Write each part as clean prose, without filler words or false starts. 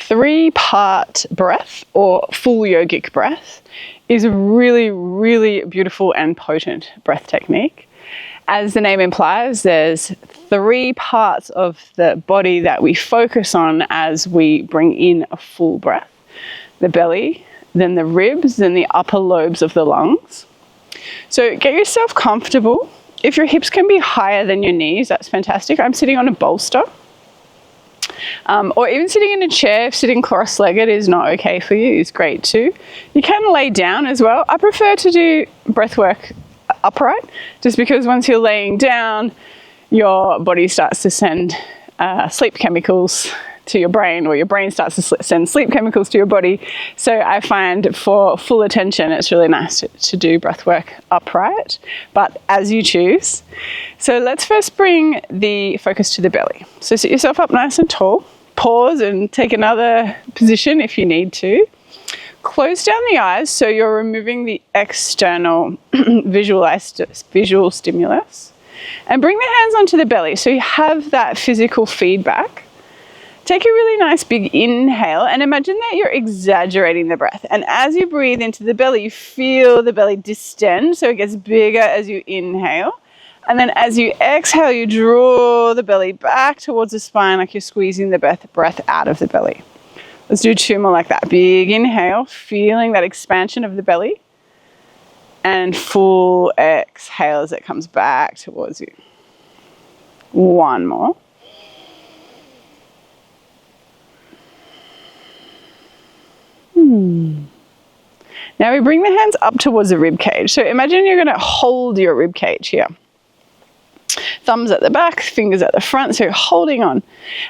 3-part breath, or full yogic breath, is a really, really beautiful and potent breath technique. As the name implies, there's 3 parts of the body that we focus on as we bring in a full breath. The belly, then the ribs, then the upper lobes of the lungs. So get yourself comfortable. If your hips can be higher than your knees, that's fantastic. I'm sitting on a bolster. Or even sitting in a chair, if sitting cross-legged is not okay for you, is great too. You can lay down as well. I prefer to do breath work upright, just because once you're laying down, your body starts to send sleep chemicals to your brain, or your brain starts to send sleep chemicals to your body. So I find for full attention, it's really nice to do breath work upright, but as you choose. So let's first bring the focus to the belly. So sit yourself up nice and tall. Pause and take another position if you need to. Close down the eyes so you're removing the external visual stimulus. And bring the hands onto the belly so you have that physical feedback. Take a really nice big inhale and imagine that you're exaggerating the breath. And as you breathe into the belly, you feel the belly distend, so it gets bigger as you inhale. And then as you exhale, you draw the belly back towards the spine like you're squeezing the breath out of the belly. Let's do 2 more like that. Big inhale, feeling that expansion of the belly. And full exhale as it comes back towards you. 1 more. Now we bring the hands up towards the rib cage. So imagine you're going to hold your rib cage here. Thumbs at the back, fingers at the front, so you're holding on.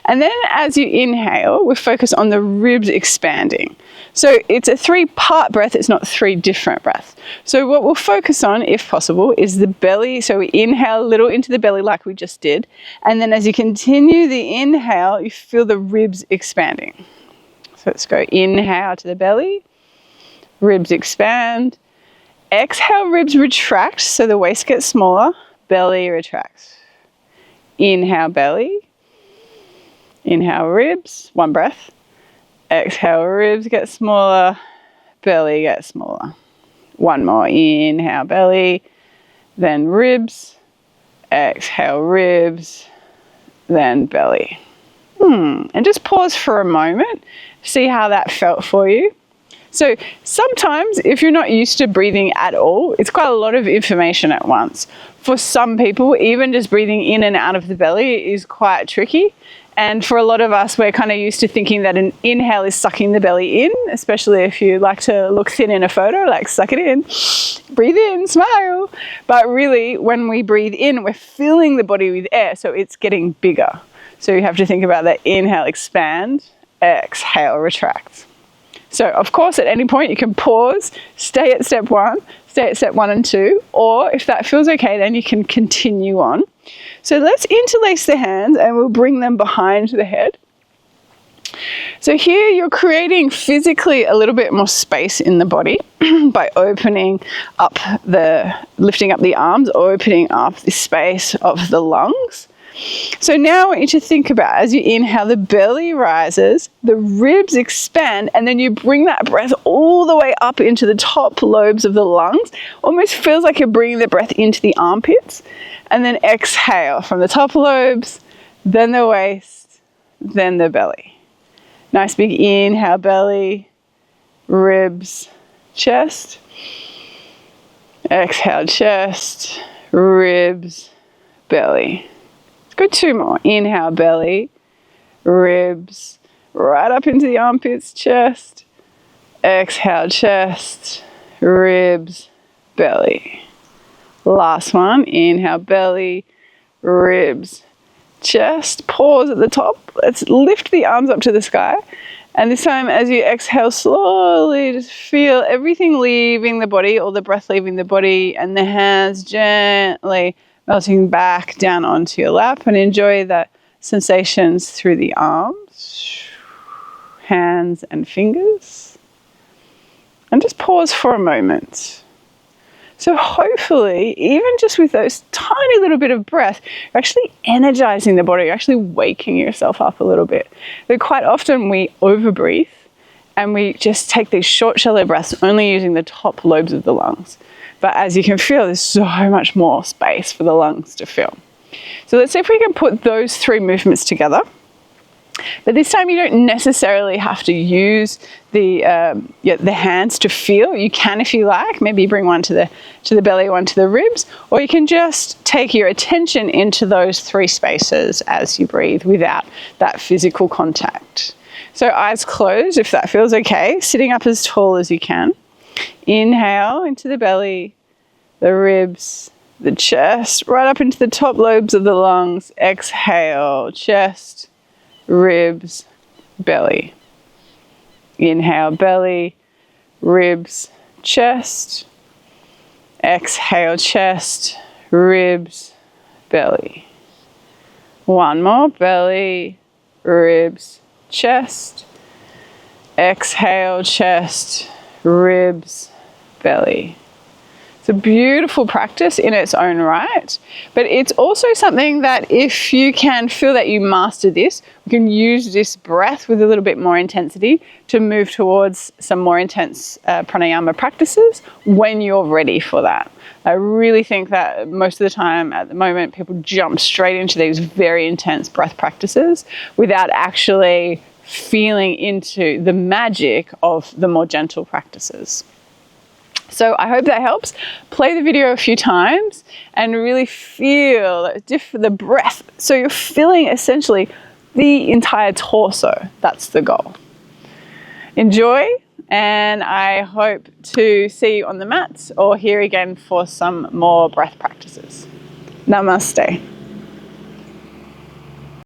And then as you inhale, we focus on the ribs expanding. So it's a 3-part breath, it's not 3 different breaths. So what we'll focus on, if possible, is the belly. So we inhale a little into the belly like we just did. And then as you continue the inhale, you feel the ribs expanding. So let's go inhale to the belly, ribs expand. Exhale, ribs retract, so the waist gets smaller, belly retracts. Inhale, belly. Inhale, ribs, 1 breath. Exhale, ribs get smaller, belly gets smaller. 1 more, inhale, belly, then ribs. Exhale, ribs, then belly. And just pause for a moment. See how that felt for you. So sometimes if you're not used to breathing at all, it's quite a lot of information at once. For some people, even just breathing in and out of the belly is quite tricky. And for a lot of us, we're kind of used to thinking that an inhale is sucking the belly in, especially if you like to look thin in a photo, like suck it in, breathe in, smile. But really, when we breathe in, we're filling the body with air, so it's getting bigger. So you have to think about that. Inhale, expand, exhale, retract. So of course, at any point you can pause, stay at step 1, stay at step 1 and 2, or if that feels okay, then you can continue on. So let's interlace the hands and we'll bring them behind the head. So here you're creating physically a little bit more space in the body by opening up lifting up the arms, opening up the space of the lungs. So now I want you to think about, as you inhale, the belly rises, the ribs expand, and then you bring that breath all the way up into the top lobes of the lungs. Almost feels like you're bringing the breath into the armpits. And then exhale from the top lobes, then the waist, then the belly. Nice big inhale, belly, ribs, chest. Exhale, chest, ribs, belly. Go 2 more. Inhale, belly, ribs, right up into the armpits, chest. Exhale, chest, ribs, belly. Last one. Inhale, belly, ribs, chest. Pause at the top. Let's lift the arms up to the sky. And this time, as you exhale slowly, just feel everything leaving the body, all the breath leaving the body, and the hands gently melting back down onto your lap, and enjoy that sensations through the arms, hands and fingers. And just pause for a moment. So hopefully, even just with those tiny little bit of breath, you're actually energizing the body, you're actually waking yourself up a little bit. But quite often we overbreathe and we just take these short, shallow breaths, only using the top lobes of the lungs. But as you can feel, there's so much more space for the lungs to fill. So let's see if we can put those 3 movements together. But this time you don't necessarily have to use the hands to feel. You can if you like. Maybe bring one to the belly, one to the ribs, or you can just take your attention into those 3 spaces as you breathe without that physical contact. So eyes closed if that feels okay, sitting up as tall as you can. Inhale into the belly, the ribs, the chest, right up into the top lobes of the lungs. Exhale, chest, ribs, belly. Inhale, belly, ribs, chest. Exhale, chest, ribs, belly. One more, belly, ribs, chest. Exhale, chest, ribs, belly. It's a beautiful practice in its own right, but it's also something that if you can feel that you master this, you can use this breath with a little bit more intensity to move towards some more intense pranayama practices when you're ready for that. I really think that most of the time at the moment people jump straight into these very intense breath practices without actually feeling into the magic of the more gentle practices. So I hope that helps. Play the video a few times and really feel the breath. So you're filling essentially the entire torso. That's the goal. Enjoy, and I hope to see you on the mats or here again for some more breath practices. Namaste.